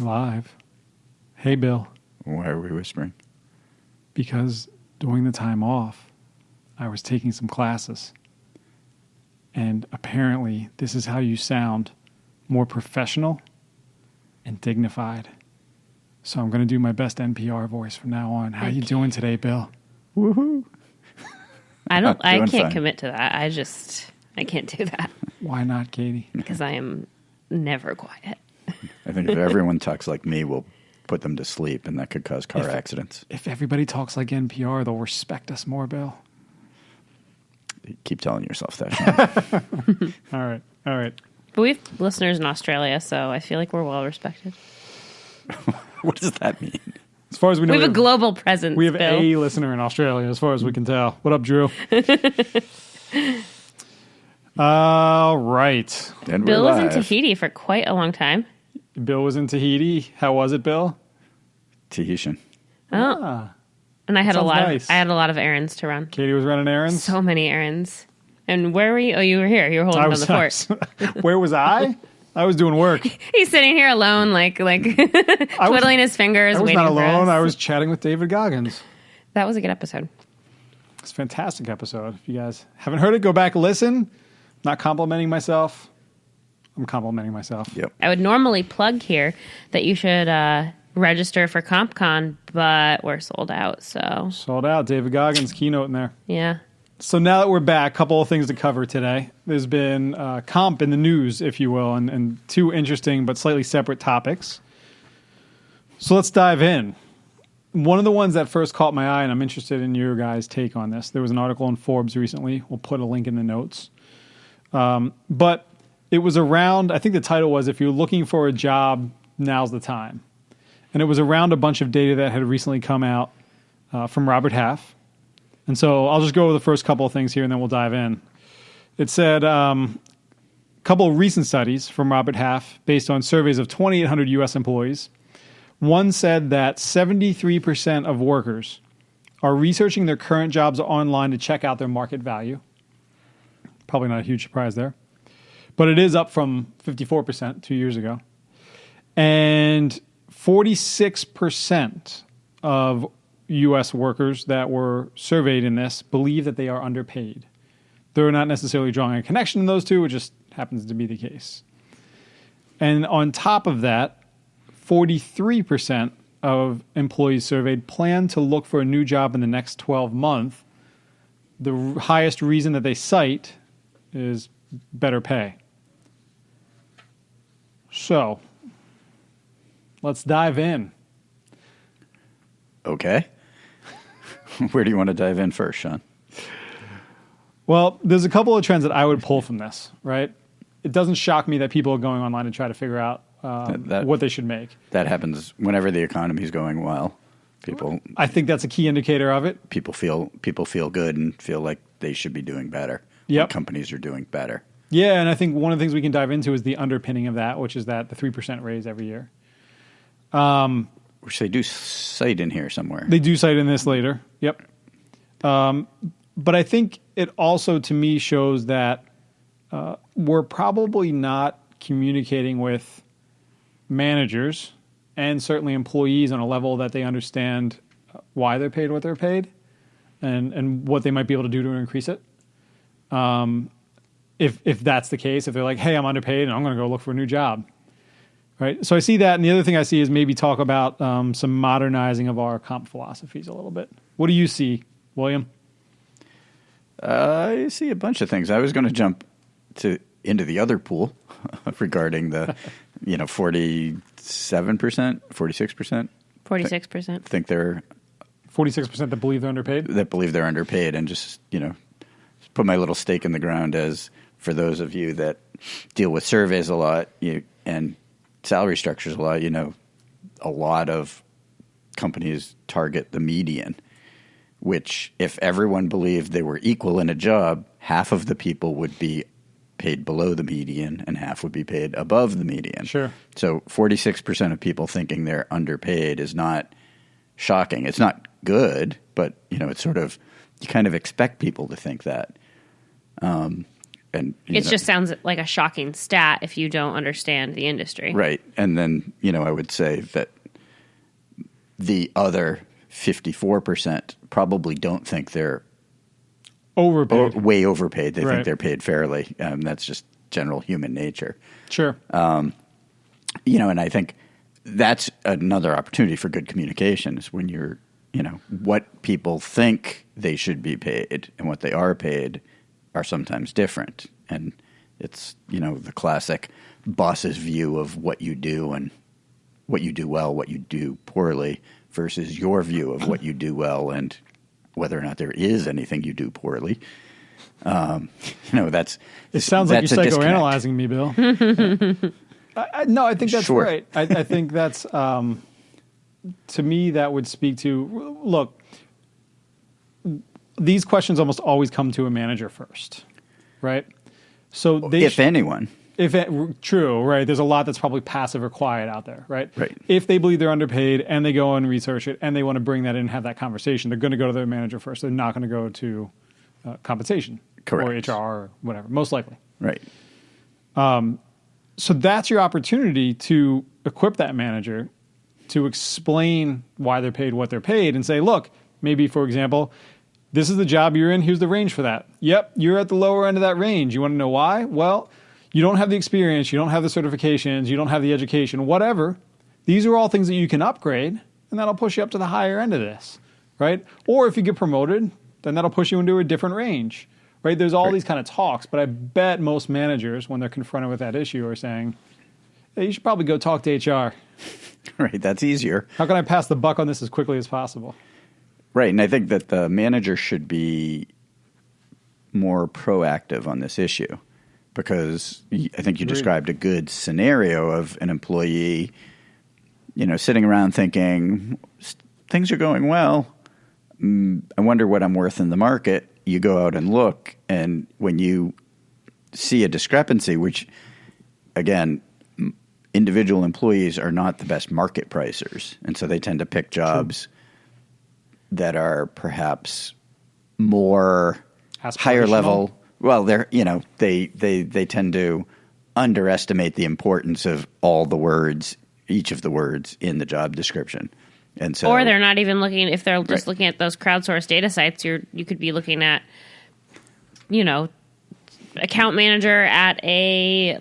live. Hey, Bill. Why are we whispering? Because during the time off, I was taking some classes. And apparently, this is how you sound more professional and dignified. So I'm going to do my best NPR voice from now on. How you doing today, Bill? Woohoo! I can't fine. commit to that. I can't do that Why not, Katie? because I am never quiet. I think if everyone talks like me, we'll put them to sleep, and that could cause car accidents. If everybody talks like NPR, they'll respect us more, Bill. You keep telling yourself that, Sean. All right. But we have listeners in Australia, so I feel like we're well respected. What does that mean? As far as we know, We have a global presence. we have Bill. a listener in Australia, as far as we can tell. What up, Drew? All right. And Bill we're was in live. Tahiti for quite a long time. Bill was in Tahiti. How was it, Bill? Tahitian. Ah, And I had a sounds lot nice. of errands to run. Katie was running errands. So many errands. And where were you? Oh, you were here. You were holding down the fort. Where was I? I was doing work. He's sitting here alone, like twiddling his fingers. I was waiting not for alone. us. I was chatting with David Goggins. That was a good episode. It's a fantastic episode. If you guys haven't heard it, go back and listen. Not complimenting myself. I'm complimenting myself. Yep. I would normally plug here that you should register for CompCon, but we're sold out. So Sold out. David Goggins keynote in there. yeah. So now that we're back, a couple of things to cover today. There's been comp in the news, if you will, and two interesting but slightly separate topics. So let's dive in. One of the ones that first caught my eye, and I'm interested in your guys' take on this. There was an article in Forbes recently. We'll put a link in the notes. But it was around, I think the title was, if you're looking for a job, now's the time. And it was around a bunch of data that had recently come out from Robert Half. And so I'll just go over the first couple of things here and then we'll dive in. It said a couple of recent studies from Robert Half based on surveys of 2,800 U.S. employees. One said that 73% of workers are researching their current jobs online to check out their market value. Probably not a huge surprise there. But it is up from 54% 2 years ago. And 46% of U.S. workers that were surveyed in this believe that they are underpaid. They're not necessarily drawing a connection to those two. It just happens to be the case. And on top of that, 43% of employees surveyed plan to look for a new job in the next 12 months. The highest reason that they cite is better pay. So, let's dive in. Okay. Where do you want to dive in first, Sean? Well, there's a couple of trends that I would pull from this, right? It doesn't shock me that people are going online to try to figure out what they should make. That happens whenever the economy's going well. I think that's a key indicator of it. People feel good and feel like they should be doing better. Yep. When companies are doing better. Yeah, and I think one of the things we can dive into is the underpinning of that, which is that the 3% raise every year. Which they do cite in here somewhere. They do cite in this later. Yep. But I think it also, to me, shows that we're probably not communicating with managers and certainly employees on a level that they understand why they're paid what they're paid and what they might be able to do to increase it. If that's the case, if they're like, hey, I'm underpaid and I'm going to go look for a new job. Right. So I see that. And the other thing I see is maybe talk about some modernizing of our comp philosophies a little bit. What do you see, William? I see a bunch of things. I was going to jump into the other pool regarding the 47%, 46%. 46%. Think they're 46% that believe they're underpaid. And just put my little stake in the ground as for those of you that deal with surveys a lot and salary structures a lot, a lot of companies target the median, which if everyone believed they were equal in a job, half of the people would be paid below the median and half would be paid above the median. Sure. So 46% of people thinking they're underpaid is not shocking. It's not good, but it's sort of, you kind of expect people to think that. And It just sounds like a shocking stat if you don't understand the industry. right. And then, I would say that the other 54% probably don't think they're Overpaid. way overpaid. They Right. think they're paid fairly. That's just general human nature. Sure. And I think that's another opportunity for good communication is when you're, what people think they should be paid and what they are paid are sometimes different. And it's, the classic boss's view of what you do and what you do well, what you do poorly versus your view of what you do well and whether or not there is anything you do poorly. That's It sounds like that's you're a disconnect. psychoanalyzing me, Bill. No, I think that's Sure. right. I think that's, to me, that would speak to, look, these questions almost always come to a manager first, right? So they If anyone. True, right? There's a lot that's probably passive or quiet out there, right? Right. If they believe they're underpaid and they go and research it and they want to bring that in and have that conversation, they're going to go to their manager first. They're not going to go to compensation Correct. or HR or whatever, most likely. Right. So that's your opportunity to equip that manager to explain why they're paid what they're paid and say, look, maybe, for example, this is the job you're in. Here's the range for that. Yep, you're at the lower end of that range. You want to know why? Well, you don't have the experience. You don't have the certifications. You don't have the education, whatever. These are all things that you can upgrade, and that'll push you up to the higher end of this, right? Or if you get promoted, then that'll push you into a different range, right? There's all these kind of talks, but I bet most managers, when they're confronted with that issue, are saying, hey, you should probably go talk to HR. Right. That's easier. How can I pass the buck on this as quickly as possible? Right. And I think that the manager should be more proactive on this issue because I think you Agreed. described a good scenario of an employee, sitting around thinking things are going well. I wonder what I'm worth in the market. You go out and look, and when you see a discrepancy, which, again, individual employees are not the best market pricers, and so they tend to pick jobs that are perhaps more higher Aspirational. level. Well, they tend to underestimate the importance of all the words, each of the words in the job description. And so, Or they're not even looking, if they're just Right. looking at those crowdsourced data sites, you could be looking at, account manager at a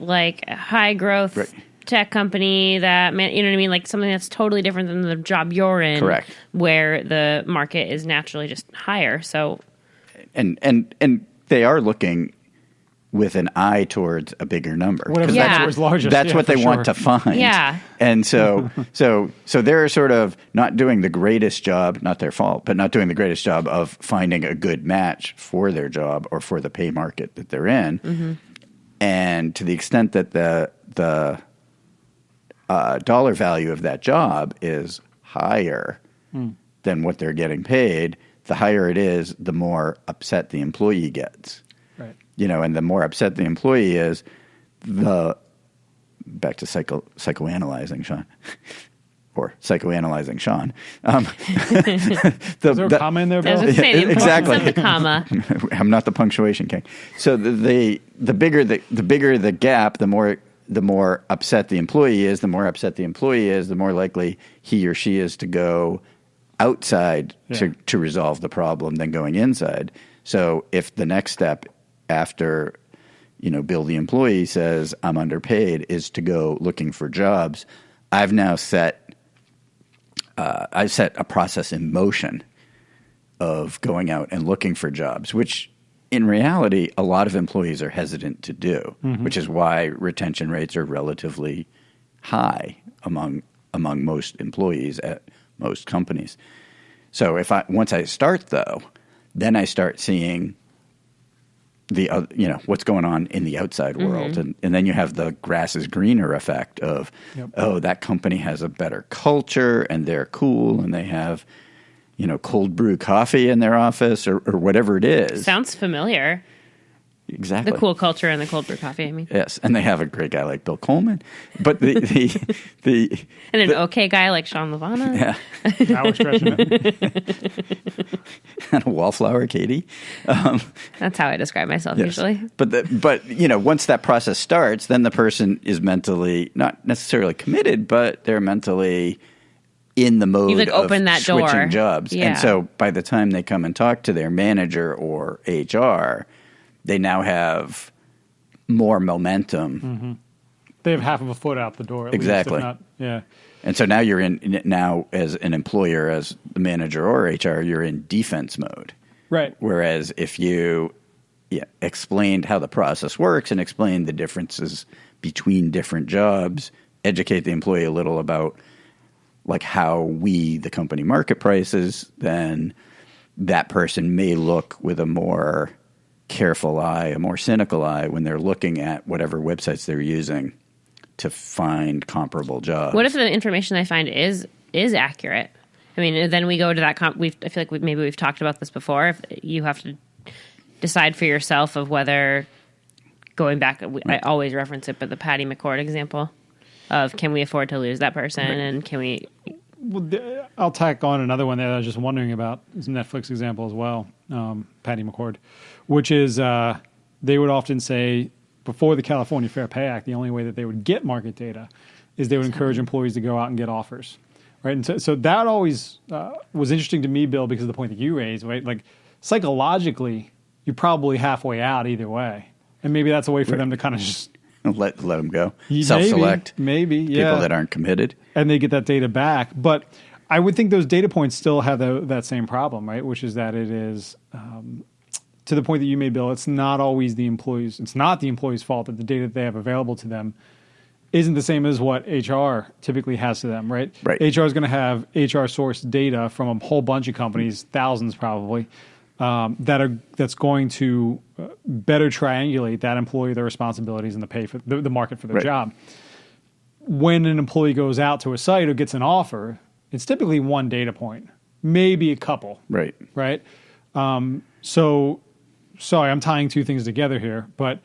high growth Right. tech company that, you know what I mean? Like something that's totally different than the job you're in. Correct. Where the market is naturally just higher. So and they are looking with an eye towards a bigger number. Whatever 'Cause Yeah. that number's largest. That's yeah, what they for want sure. to find. Yeah. And so they're sort of not doing the greatest job, not their fault, but not doing the greatest job of finding a good match for their job or for the pay market that they're in. Mm-hmm. And to the extent that the dollar value of that job is higher than what they're getting paid, the higher it is, the more upset the employee gets. Right. And the more upset the employee is, back to psychoanalyzing Sean, or psychoanalyzing Sean. Is there a comma in there, I was Bill? going to say the importance Exactly. of the comma. I'm not the punctuation king. So the bigger the gap, the more upset the employee is. The more upset the employee is, the more likely he or she is to go outside Yeah. to resolve the problem than going inside. So if the next step after Bill the employee says I'm underpaid is to go looking for jobs, I've now set a process in motion of going out and looking for jobs, which in reality a lot of employees are hesitant to do, which is why retention rates are relatively high among most employees at most companies. So once I start though, then I start seeing what's going on in the outside world. And then you have the grass is greener effect of, Yep. oh, that company has a better culture and they're cool and they have, cold brew coffee in their office or whatever it is. Sounds familiar. Exactly. The cool culture and the cold brew coffee, I mean. Yes, and they have a great guy like Bill Coleman, but the And an okay guy like Sean Levana. yeah, Now we're stretching it. and a wallflower Katie. That's how I describe myself Yes. usually. But once that process starts, then the person is mentally not necessarily committed, but they're mentally in the mode like, of open that switching door. jobs. Yeah. And so by the time they come and talk to their manager or HR, they now have more momentum. They have half of a foot out the door. At Exactly. Least, if not, yeah. And so now you're in now as an employer, as the manager or HR, you're in defense mode. Right. Whereas if you explained how the process works and explained the differences between different jobs, educate the employee a little about like how we, the company, market prices, then that person may look with a more careful eye, a more cynical eye when they're looking at whatever websites they're using to find comparable jobs. What if the information they find is accurate? I mean, then we go to that. I feel like maybe we've talked about this before. If you have to decide for yourself of whether going back, I always reference it, but the Patty McCord example of can we afford to lose that person, and can we? Well, I'll tack on another one that I was just wondering about. It's a Netflix example as well, Patty McCord, which is they would often say before the California Fair Pay Act, the only way that they would get market data is they would encourage employees to go out and get offers, right? And so that always was interesting to me, Bill, because of the point that you raised, right? Like psychologically, you're probably halfway out either way, and maybe that's a way for them to kind of just let them go, Maybe, self-select maybe, yeah. people that aren't committed. And they get that data back. But I would think those data points still have that same problem, right? Which is that it is, to the point that you made, Bill, it's not always the employees. It's not the employee's fault that the data that they have available to them isn't the same as what HR typically has to them, right? Right. HR is going to have HR sourced data from a whole bunch of companies, thousands probably, that's going to better triangulate that employee, their responsibilities, and the pay for the market for their Right. job. When an employee goes out to a site or gets an offer, it's typically one data point, maybe a couple. Right. Right. So, sorry, I'm tying two things together here, but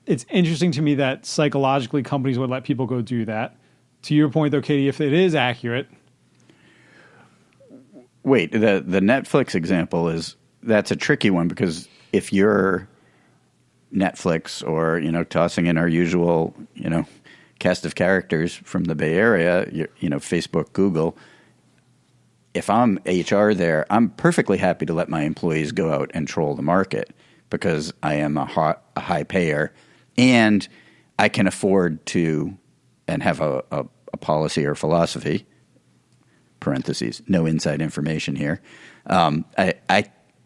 it's interesting to me that psychologically companies would let people go do that. To your point, though, Katie, if it is accurate. Wait, the Netflix example that's a tricky one because if you're Netflix or, tossing in our usual, cast of characters from the Bay Area, Facebook, Google, if I'm HR there, I'm perfectly happy to let my employees go out and troll the market because I am a high payer and I can afford to and have a policy or philosophy, parentheses, no inside information here. I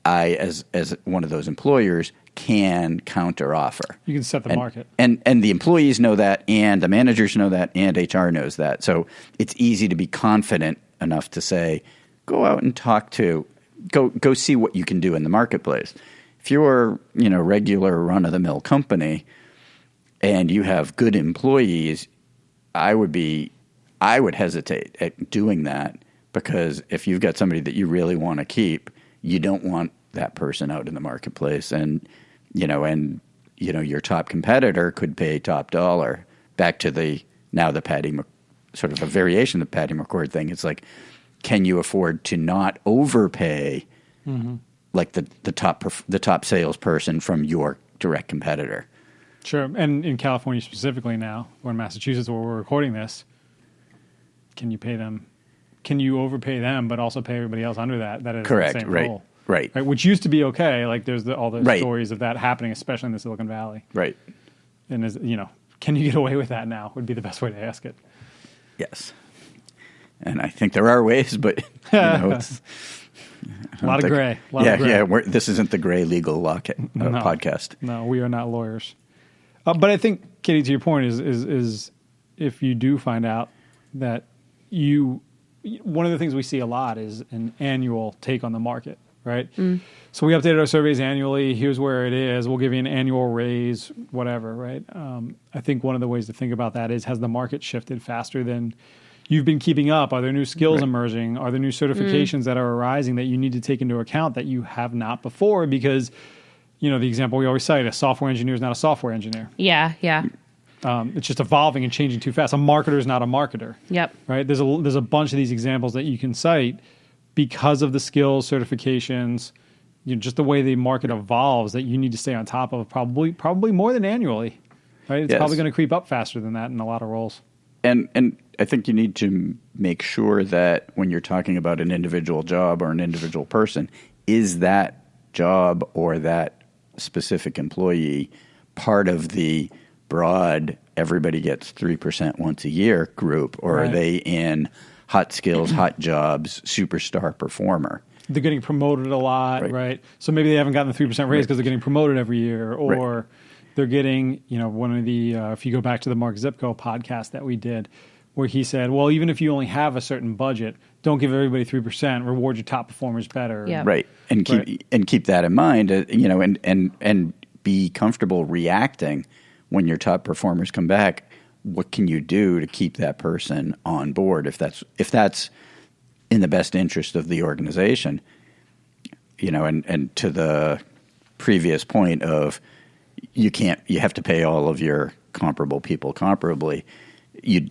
as one of those employers, can counter offer. You can set the market. And the employees know that, and the managers know that, and HR knows that. So it's easy to be confident enough to say, go out and go see what you can do in the marketplace. If you're, regular run-of-the-mill company and you have good employees, I would hesitate at doing that because if you've got somebody that you really want to keep, you don't want that person out in the marketplace, and your top competitor could pay top dollar. Back to the Patty, sort of a variation of the Patty McCord thing. It's like, can you afford to not overpay, like the top salesperson from your direct competitor? Sure, and in California specifically now, or in Massachusetts where we're recording this, can you pay them? Can you overpay them, but also pay everybody else under that? That is Correct. the same Right. role. Right. Which used to be okay. Like there's all those Right. stories of that happening, especially in the Silicon Valley. Right. And can you get away with that now? Would be the best way to ask it. Yes. And I think there are ways, but it's A lot of gray. A lot of gray. Yeah. This isn't the gray legal law podcast. No, we are not lawyers. But I think, Katie, to your point is if you do find out that one of the things we see a lot is an annual take on the market, right? So we updated our surveys annually. Here's where it is. We'll give you an annual raise, whatever, right? I think one of the ways to think about that is, has the market shifted faster than you've been keeping up? Are there new skills emerging? Are there new certifications that are arising that you need to take into account that you have not before? Because the example we always cite: a software engineer is not a software engineer. Yeah, yeah. It's just evolving and changing too fast. A marketer is not a marketer. Yep. Right? There's a bunch of these examples that you can cite because of the skills, certifications, just the way the market evolves that you need to stay on top of probably more than annually. Right? It's Yes. probably going to creep up faster than that in a lot of roles. And I think you need to make sure that when you're talking about an individual job or an individual person, is that job or that specific employee part of the broad everybody gets 3% once a year group, or Right. are they in hot skills, hot jobs, superstar performer? They're getting promoted a lot, right? So maybe they haven't gotten the 3% raise because they're getting promoted every year, or they're getting, one of the, if you go back to the Mark Zipko podcast that we did, where he said, well, even if you only have a certain budget, don't give everybody 3%, reward your top performers better. Yeah. Right. And keep that in mind, and be comfortable reacting when your top performers come back. What can you do to keep that person on board if that's in the best interest of the organization? And to the previous point of you have to pay all of your comparable people comparably. You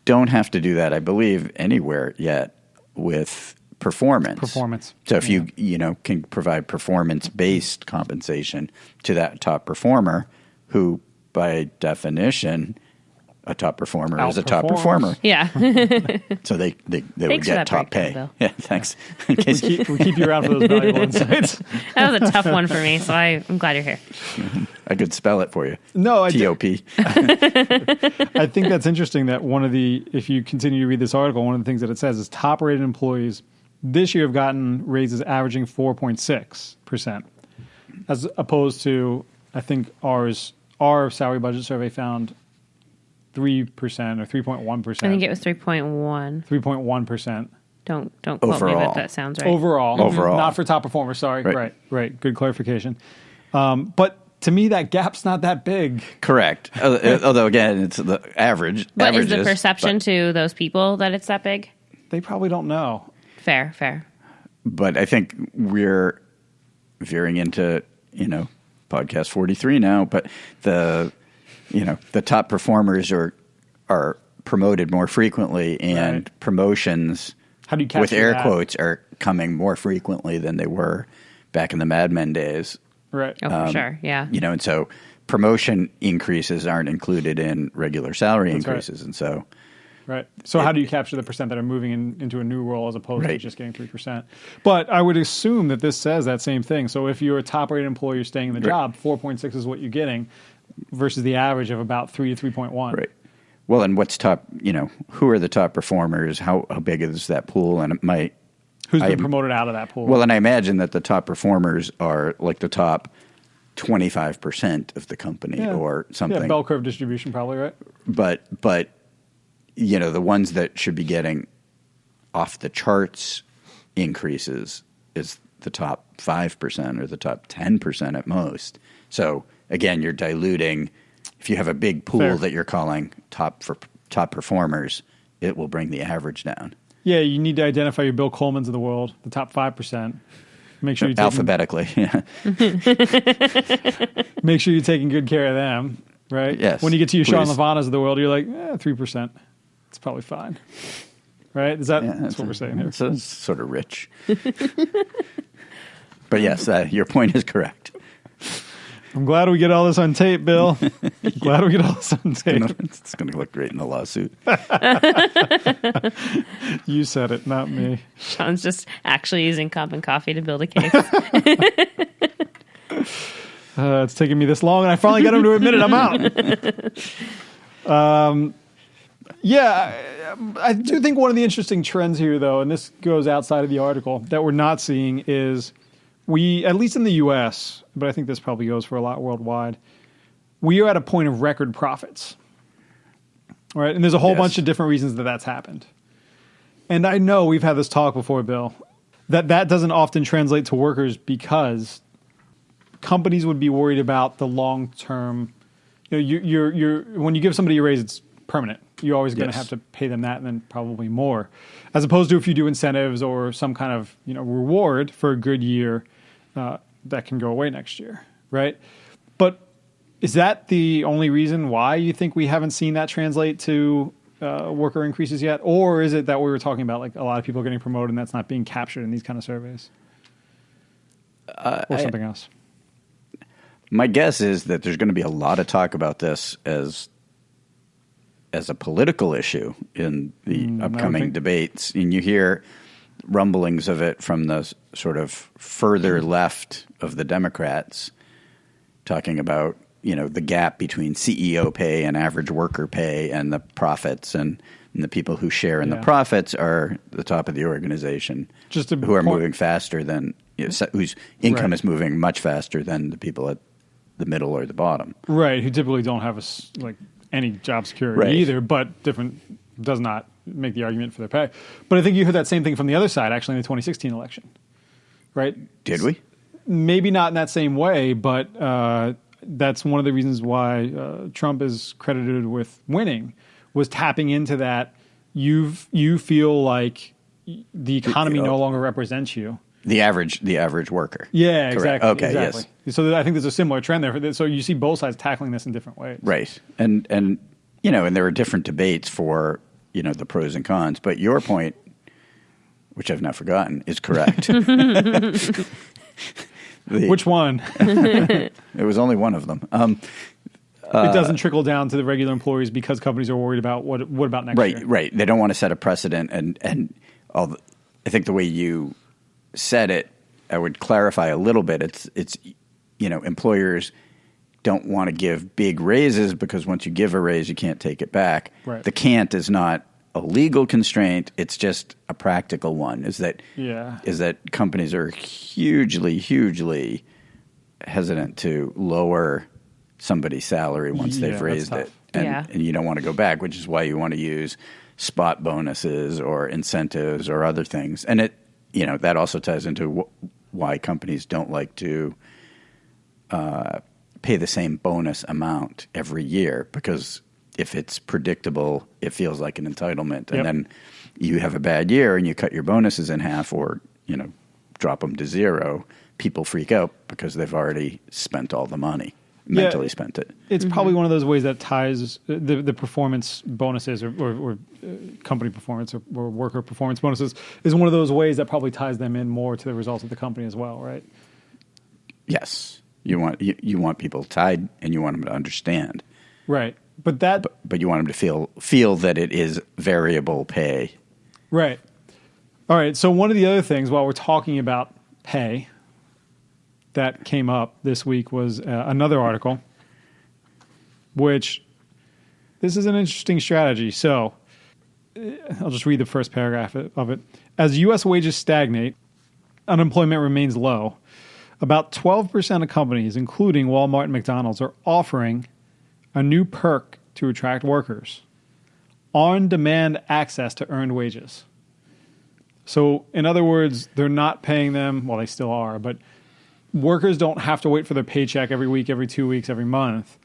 don't have to do that, I believe, anywhere yet with performance. So if you can provide performance-based compensation to that top performer, who by definition, a top performer is a top performer. Yeah. So they would for get that top breakdown, pay. Bill. Yeah, thanks. We keep you around for those valuable insights. That was a tough one for me, so I'm glad you're here. I could spell it for you. No, T-O-P. I think that's interesting that if you continue to read this article, one of the things that it says is top rated employees this year have gotten raises averaging 4.6%, as opposed to, I think our salary budget survey found 3% or 3.1%. I think it was 3.1. 3.1%. Don't quote me, Overall. but that sounds right. Overall. Overall. Not for top performers, sorry. Right. Good clarification. But to me, that gap's not that big. Correct. Although, again, it's the average. But is the averages, perception to those people that it's that big? They probably don't know. Fair. But I think we're veering into, podcast 43 now, but the top performers are promoted more frequently, and promotions, How do you capture with air that? quotes, are coming more frequently than they were back in the Mad Men days. Right. Oh, for sure. Yeah. And so promotion increases aren't included in regular salary That's increases. And so, Right. So how do you capture the percent that are moving into a new role as opposed to Right. just getting 3%? But I would assume that this says that same thing. So if you're a top-rated employee, you're staying in the job, 4.6 is what you're getting versus the average of about 3 to 3.1. right. Well, and what's top, who are the top performers? How big is that pool? And it might, Who's been promoted out of that pool? well, and I imagine that the top performers are like the top 25% of the company or something. Yeah, bell curve distribution probably, right? But the ones that should be getting off the charts increases is the top 5% or the top 10% at most. So again, you're diluting. If you have a big pool Fair. that you're calling top performers, it will bring the average down. Yeah, you need to identify your Bill Coleman's of the world, the top 5%. Make sure Alphabetically, yeah. Make sure you're taking good care of them, right? Yes, When you get to your Sean please. Lavanas of the world, you're like, 3%. It's probably fine. Right? That's what we're saying here. It's sort of rich. But yes, your point is correct. I'm glad we get all this on tape, Bill. Glad we get all this on tape. It's going to look great in the lawsuit. You said it, not me. Sean's just actually using Comp and Coffee to build a case. It's taking me this long, and I finally got him to admit it. I'm out. I do think one of the interesting trends here, though, and this goes outside of the article, that we're not seeing is at least in the U.S., but I think this probably goes for a lot worldwide, we are at a point of record profits. Right? And there's a whole Yes. bunch of different reasons that that's happened. And I know we've had this talk before, Bill, that doesn't often translate to workers because companies would be worried about the long-term. You're when you give somebody a raise, it's permanent. You're always going to Yes. have to pay them that and then probably more. As opposed to if you do incentives or some kind of reward for a good year, that can go away next year. right? But is that the only reason why you think we haven't seen that translate to worker increases yet? Or is it that we were talking about like a lot of people getting promoted and that's not being captured in these kind of surveys? Or something else? My guess is that there's going to be a lot of talk about this as a political issue in the upcoming debates. And you hear rumblings of it from the sort of further left of the Democrats talking about, the gap between CEO pay and average worker pay and the profits, and the people who share in the profits are the top of the organization, who are moving faster than, whose income is moving much faster than the people at the middle or the bottom. Right, who typically don't have any job security either, but does not make the argument for their pay. But I think you heard that same thing from the other side, actually, in the 2016 election, right? Did we? Maybe not in that same way, but that's one of the reasons why Trump is credited with winning, was tapping into that. You feel like the economy no longer represents you. The average worker. Yeah, Correct. exactly. Okay, exactly. yes. So I think there's a similar trend there. So you see both sides tackling this in different ways. Right. And and there are different debates for, the pros and cons. But your point, which I've not forgotten, is correct. Which one? It was only one of them. It doesn't trickle down to the regular employees because companies are worried about what about next year. Right. They don't want to set a precedent. And I think the way you said it, I would clarify a little bit. It's employers don't want to give big raises because once you give a raise, you can't take it back. Right. The can't is not a legal constraint. It's just a practical one. Is that companies are hugely hesitant to lower somebody's salary once they've raised it. And you don't want to go back, which is why you want to use spot bonuses or incentives or other things. And that also ties into why companies don't like to pay the same bonus amount every year, because if it's predictable, it feels like an entitlement. And then you have a bad year and you cut your bonuses in half or, drop them to zero, people freak out because they've already spent all the money, mentally spent it. It's probably one of those ways that ties the performance bonuses or company performance or worker performance bonuses is one of those ways that probably ties them in more to the results of the company as well, right? Yes. You want people tied and you want them to understand. Right. But you want them to feel that it is variable pay. Right. All right. So one of the other things while we're talking about pay that came up this week was another article, which this is an interesting strategy. So I'll just read the first paragraph of it. As U.S. wages stagnate, unemployment remains low. About 12% of companies, including Walmart and McDonald's, are offering a new perk to attract workers: on-demand access to earned wages. So, in other words, they're not paying them, well, they still are, but workers don't have to wait for their paycheck every week, every 2 weeks, every month.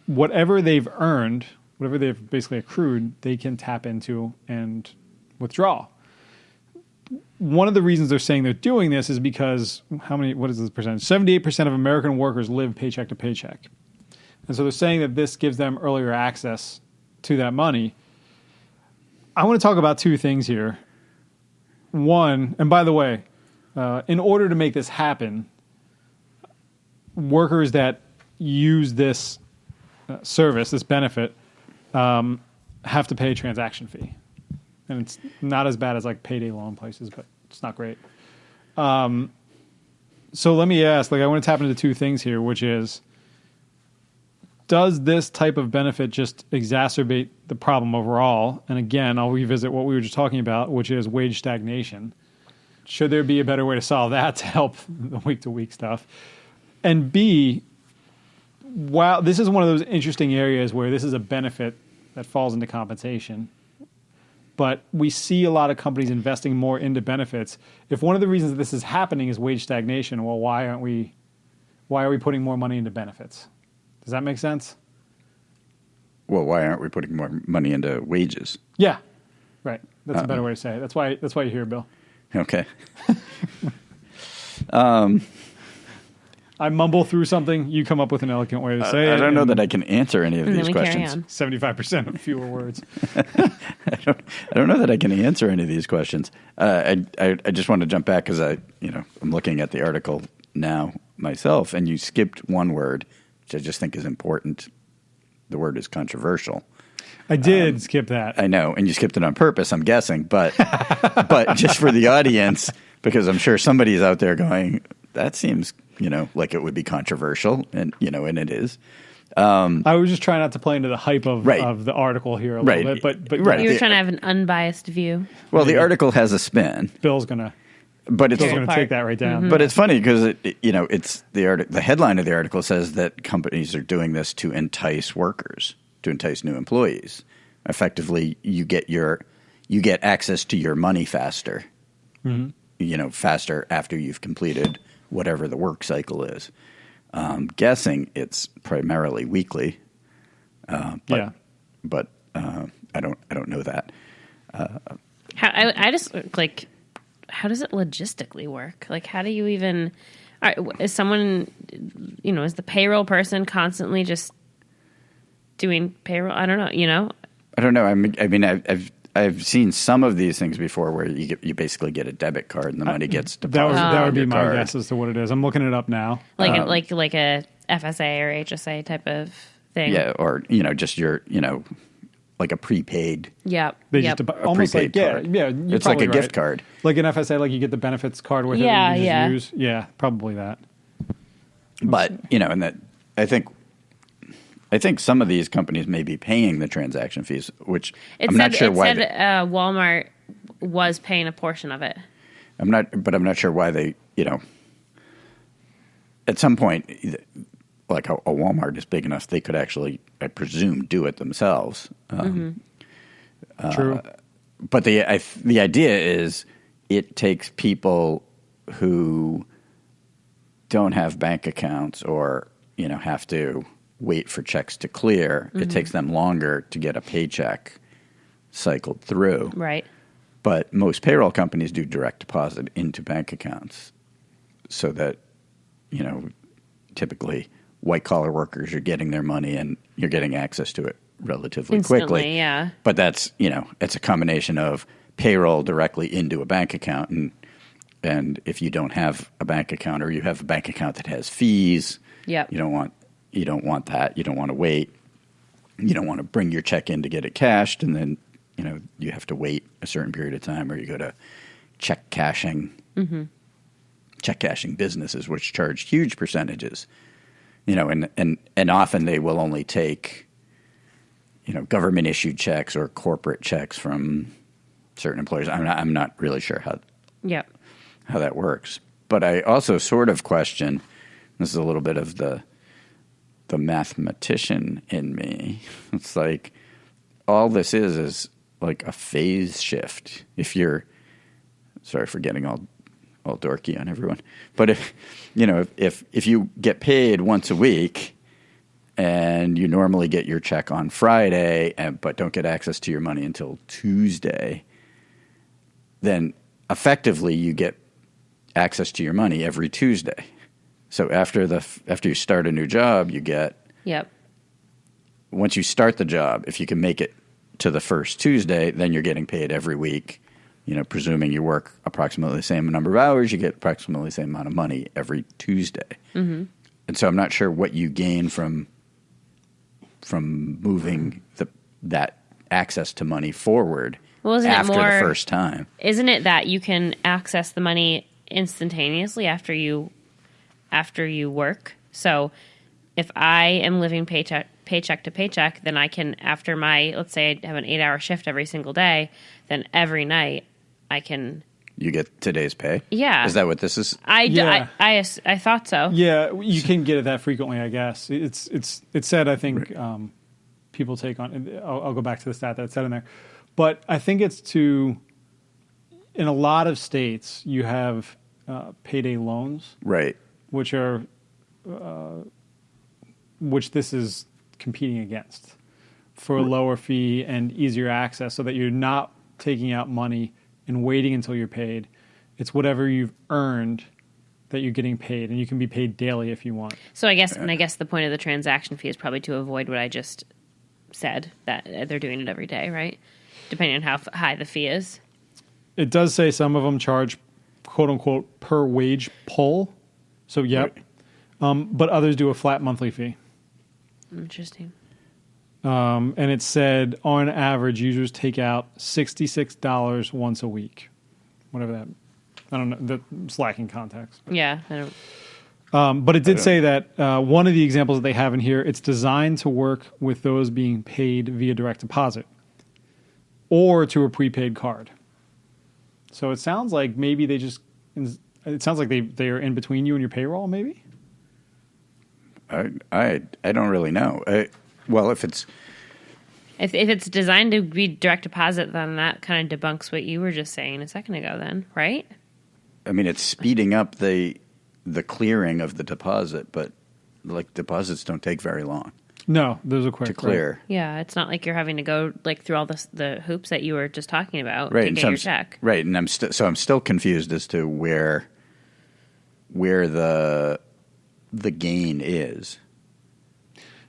Whatever they've earned, whatever they've basically accrued, they can tap into and withdraw. One of the reasons they're saying they're doing this is because what is this percentage? 78% of American workers live paycheck to paycheck. And so they're saying that this gives them earlier access to that money. I want to talk about two things here. One, and by the way, in order to make this happen, workers that use this service, this benefit, have to pay a transaction fee. And it's not as bad as like payday loan places, but it's not great. So let me ask, I want to tap into two things here, which is, does this type of benefit just exacerbate the problem overall? And again, I'll revisit what we were just talking about, which is wage stagnation. Should there be a better way to solve that to help the week-to-week stuff? And B, while this is one of those interesting areas where this is a benefit that falls into compensation, but we see a lot of companies investing more into benefits. If one of the reasons this is happening is wage stagnation, well, why are we putting more money into benefits? Does that make sense? Well, why aren't we putting more money into wages? Yeah, right. That's a better way to say it. That's why you're here, Bill. Okay. I mumble through something. You come up with an elegant way to say it. I don't know that I can answer any of And then these we carry questions. on. 75% of fewer words. I don't know that I can answer any of these questions. I just want to jump back because I'm looking at the article now myself, and you skipped one word, which I just think is important. The word is controversial. I did skip that. I know, and you skipped it on purpose, I'm guessing, but just for the audience, because I'm sure somebody's out there going, that seems, like it would be controversial, and it is. I was just trying not to play into the hype of Right. the article here a Right. little bit, but Right. You were trying to have an unbiased view. Well, the article has a spin, Bill's gonna but it's Very take that right down. But it's funny because it's the headline of the article says that companies are doing this to entice workers, to entice new employees. Effectively, you get access to your money faster. Faster after you've completed whatever the work cycle is. Guessing it's primarily weekly. But I don't know that. I just like, how does it logistically work? Like, how do you even? All right, is someone, is the payroll person constantly just doing payroll? I don't know. I don't know. I mean, I've seen some of these things before where you basically get a debit card and the money gets deposited. that would on be your my card. guess as to what it is. I'm looking it up now. Like a FSA or HSA type of thing. Yeah, or just your like a prepaid. Yep. They Yep. just almost prepaid like card. You're It's like probably a right. gift card. Like an FSA, like you get the benefits card with Yeah, it. And you yeah. just use. Yeah, probably that. But and that I think some of these companies may be paying the transaction fees, which I'm not sure why. Walmart was paying a portion of it. I'm not sure why they. At some point, like a Walmart is big enough, they could actually, I presume, do it themselves. True. But the idea is it takes people who don't have bank accounts or have to wait for checks to clear. It takes them longer to get a paycheck cycled through. Right. But most payroll companies do direct deposit into bank accounts, so that typically white collar workers are getting their money and you're getting access to it relatively Instantly, quickly. yeah. But that's it's a combination of payroll directly into a bank account, and if you don't have a bank account, or you have a bank account that has fees, Yep. you don't want that. You don't want to wait. You don't want to bring your check in to get it cashed, and then you have to wait a certain period of time, or you go to check cashing businesses, which charge huge percentages. And often they will only take government issued checks or corporate checks from certain employers. I'm not really sure Yep. how that works. But I also sort of question, this is a little bit of the mathematician in me. It's like all this is like a phase shift. If you're, sorry for getting all dorky on everyone, but if you get paid once a week and you normally get your check on Friday but don't get access to your money until Tuesday, then effectively you get access to your money every Tuesday. So after you start a new job, you get, Yep. once you start the job, if you can make it to the first Tuesday, then you're getting paid every week. Presuming you work approximately the same number of hours, you get approximately the same amount of money every Tuesday. Mm-hmm. And so I'm not sure what you gain from moving that access to money forward after the first time. Isn't it that you can access the money instantaneously after you work? So if I am living paycheck to paycheck, then I can, after let's say I have an 8-hour shift every single day, then every night I can. You get today's pay? Yeah. Is that what this is? Yeah. I thought so. Yeah, you can get it that frequently, I guess. It's said, I think, people take on. I'll go back to the stat that it said in there, but I think it's in a lot of states you have payday loans, Right. which this is competing against for a lower fee and easier access, so that you're not taking out money and waiting until you're paid. It's whatever you've earned that you're getting paid, and you can be paid daily if you want. So I guess the point of the transaction fee is probably to avoid what I just said, that they're doing it every day, right? Depending on how high the fee is. It does say some of them charge quote unquote per wage pull. So yep. Right. But others do a flat monthly fee. Interesting. And it said on average users take out $66 once a week. Whatever that, I don't know, that's lacking context. Yeah, I don't. But it did say that one of the examples that they have in here, it's designed to work with those being paid via direct deposit or to a prepaid card. So it sounds like maybe they just, it sounds like they are in between you and your payroll, maybe? I don't really know. Well, if it's If it's designed to be direct deposit, then that kind of debunks what you were just saying a second ago. Then, right? I mean, it's speeding up the clearing of the deposit, but like deposits don't take very long No, those are quick. to clear. Yeah, it's not like you're having to go like through all the hoops that you were just talking about Right, to and get so your check. Right, and I'm still confused as to where the gain is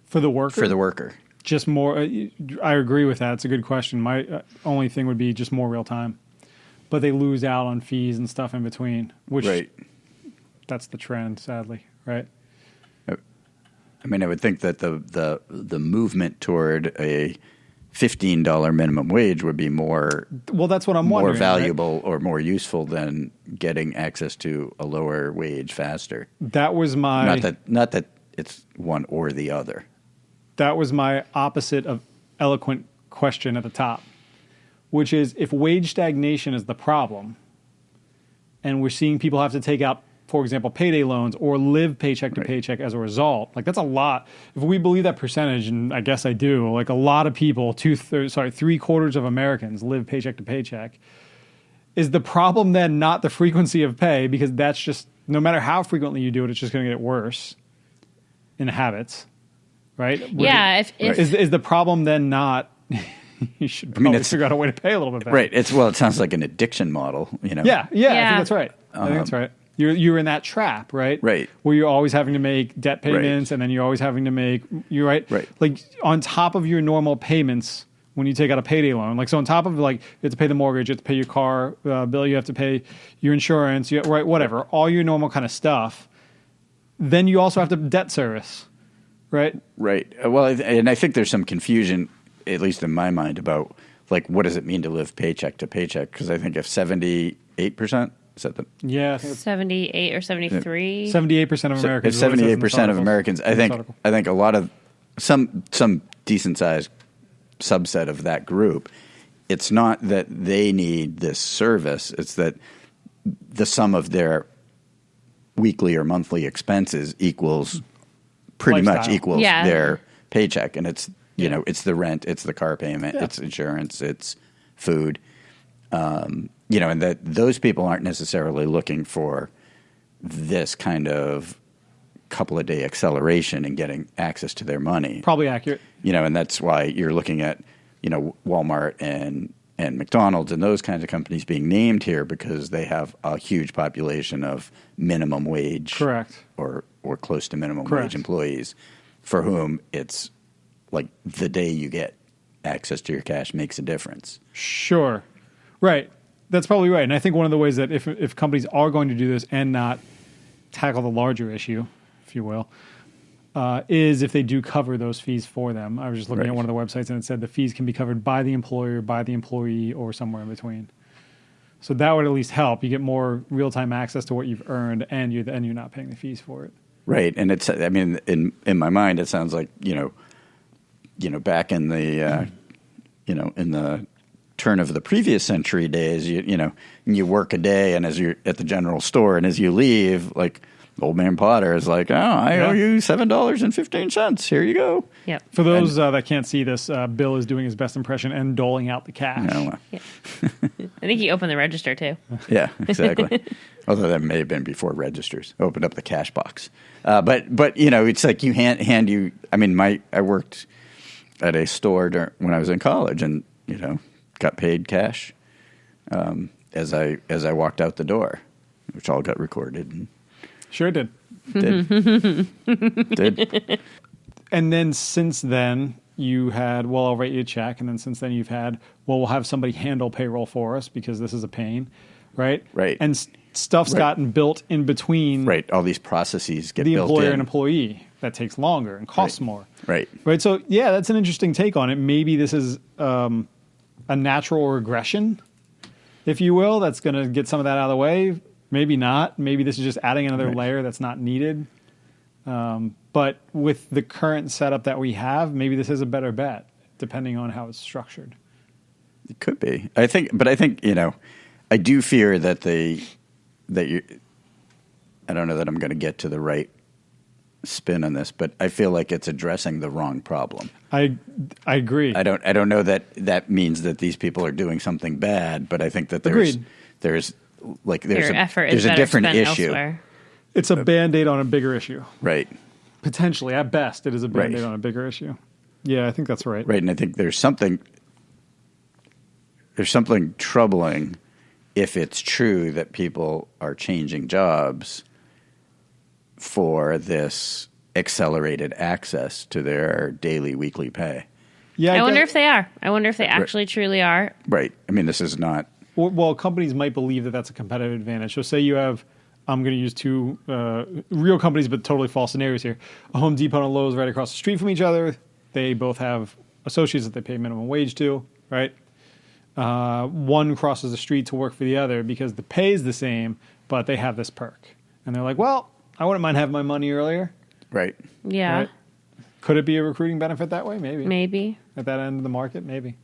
For the worker? for the worker. Just more, I agree with that. It's a good question. My only thing would be just more real time. But they lose out on fees and stuff in between, which Right. that's the trend, sadly, right? I mean, I would think that the movement toward a $15 minimum wage would be more Well, that's what I'm wondering. more valuable or more useful than getting access to a lower wage faster. Right? That was my Not that it's one or the other. that was my opposite of eloquent question at the top, which is if wage stagnation is the problem, and we're seeing people have to take out, for example, payday loans or live paycheck to Right. paycheck as a result, like that's a lot. If we believe that percentage, and I guess I do, like a lot of people, 3/4 of Americans live paycheck to paycheck. Is the problem then not the frequency of pay? Because that's just, no matter how frequently you do it, it's just going to get worse in habits, right? Yeah, if Is the problem then not, you should probably figure out a way to pay a little bit better. Right. It sounds like an addiction model, you know. Yeah, I Yeah. think that's right. I think that's right. You're in that trap, right? Right. Where you're always having to make debt payments, and then you're always having to make, you're right. Right. Like on top of your normal payments when you take out a payday loan, like so on top of like you have to pay the mortgage, you have to pay your car bill, you have to pay your insurance, right? Whatever, all your normal kind of stuff. Then you also have to debt service, right? Right. Well, and I think there's some confusion, at least in my mind, about like what does it mean to live paycheck to paycheck? Because I think if 78%, is that the Yeah, I think 78 or 73. 78% of Americans. If 78% of Americans, I think a lot of some decent sized subset of that group, it's not that they need this service, it's that the sum of their weekly or monthly expenses pretty much Lifestyle. equals Yeah. their paycheck, and it's it's the rent, it's the car payment, it's insurance, it's food. And that those people aren't necessarily looking for this kind of couple of day acceleration in getting access to their money. probably accurate. And that's why you're looking at, Walmart and McDonald's and those kinds of companies being named here because they have a huge population of minimum wage, Correct. or close to minimum Correct. wage employees for whom it's like the day you get access to your cash makes a difference. Sure. Right. That's probably right. And I think one of the ways that if companies are going to do this and not tackle the larger issue, if you will, is if they do cover those fees for them. I was just looking at Right. one of the websites and it said the fees can be covered by the employer, by the employee, or somewhere in between. So that would at least help. You get more real-time access to what you've earned and you're not paying the fees for it. Right. And it's, I mean, in my mind, it sounds like, back in the, in the turn of the previous century days, you work a day and as you're at the general store and as you leave, like old man Potter is like, I owe you $7.15. Here you go. Yep. For those that can't see this, Bill is doing his best impression and doling out the cash. I think he opened the register too. Yeah, exactly. Although that may have been before registers opened up the cash box. But it's like you hand you. I mean, I worked at a store when I was in college, and got paid cash as I walked out the door, which all got recorded and Sure did. Did. And then since then, you had, well, I'll write you a check. And then since then, you've had, well, we'll have somebody handle payroll for us because this is a pain, right? Right. And stuff's Right. gotten built in between Right. All these processes get the built employer in. and employee. That takes longer and costs Right. more. Right. Right. So, yeah, that's an interesting take on it. Maybe this is a natural regression, if you will, that's going to get some of that out of the way. Maybe not. Maybe this is just adding another Right. layer that's not needed. But with the current setup that we have, maybe this is a better bet, depending on how it's structured. It could be. I think, I do fear that I don't know that I'm going to get to the right spin on this, but I feel like it's addressing the wrong problem. I agree. I don't know that means that these people are doing something bad, but I think that Agreed. there's Your effort is there's a better different spent issue. elsewhere. It's a Band-Aid on a bigger issue. Right. Potentially, at best, it is a Band-Aid Right. on a bigger issue. Yeah, I think that's right. Right, and I think there's something troubling if it's true that people are changing jobs for this accelerated access to their daily, weekly pay. Yeah, I wonder guess- if they are. I wonder if they actually truly are. Right. I mean, this is not. Well, companies might believe that that's a competitive advantage. So say you have, I'm going to use two real companies, but totally false scenarios here. A Home Depot and a Lowe's right across the street from each other. They both have associates that they pay minimum wage to, right? One crosses the street to work for the other because the pay is the same, but they have this perk. And they're like, well, I wouldn't mind having my money earlier. Right. Yeah, Right. Could it be a recruiting benefit that way? Maybe. maybe. At that end of the market, maybe.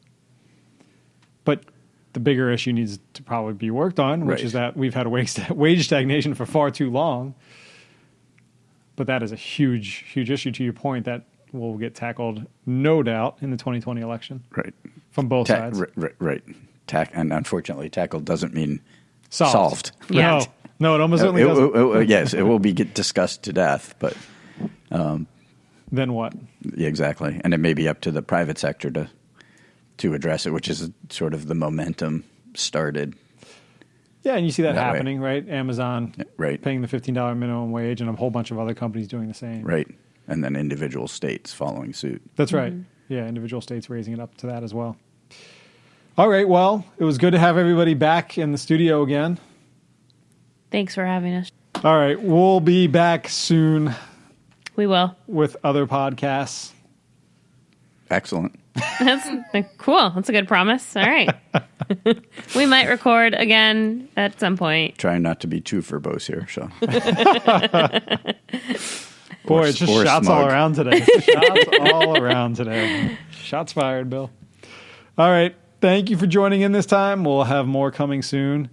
But the bigger issue needs to probably be worked on, which Right. is that we've had wage stagnation for far too long. But that is a huge, huge issue to your point that will get tackled, no doubt, in the 2020 election Right. from both sides. Right. And unfortunately, tackle doesn't mean Solved. solved. Yeah. No, it almost certainly doesn't. Yes, it will be discussed to death, but Then what? yeah, exactly. And it may be up to the private sector to address it, which is sort of the momentum started. Yeah, and you see that That way. happening, right? Amazon Right. paying the $15 minimum wage and a whole bunch of other companies doing the same. Right. And then individual states following suit. That's right. Yeah, individual states raising it up to that as well. All right, well, it was good to have everybody back in the studio again. Thanks for having us. All right, we'll be back soon We will. with other podcasts. Excellent. That's cool. That's a good promise. All right. We might record again at some point. Trying not to be too verbose here, Sean. Boy, it's just or shots all smug. around today. Shots all around today. Shots fired, Bill. All right, thank you for joining in this time. We'll have more coming soon.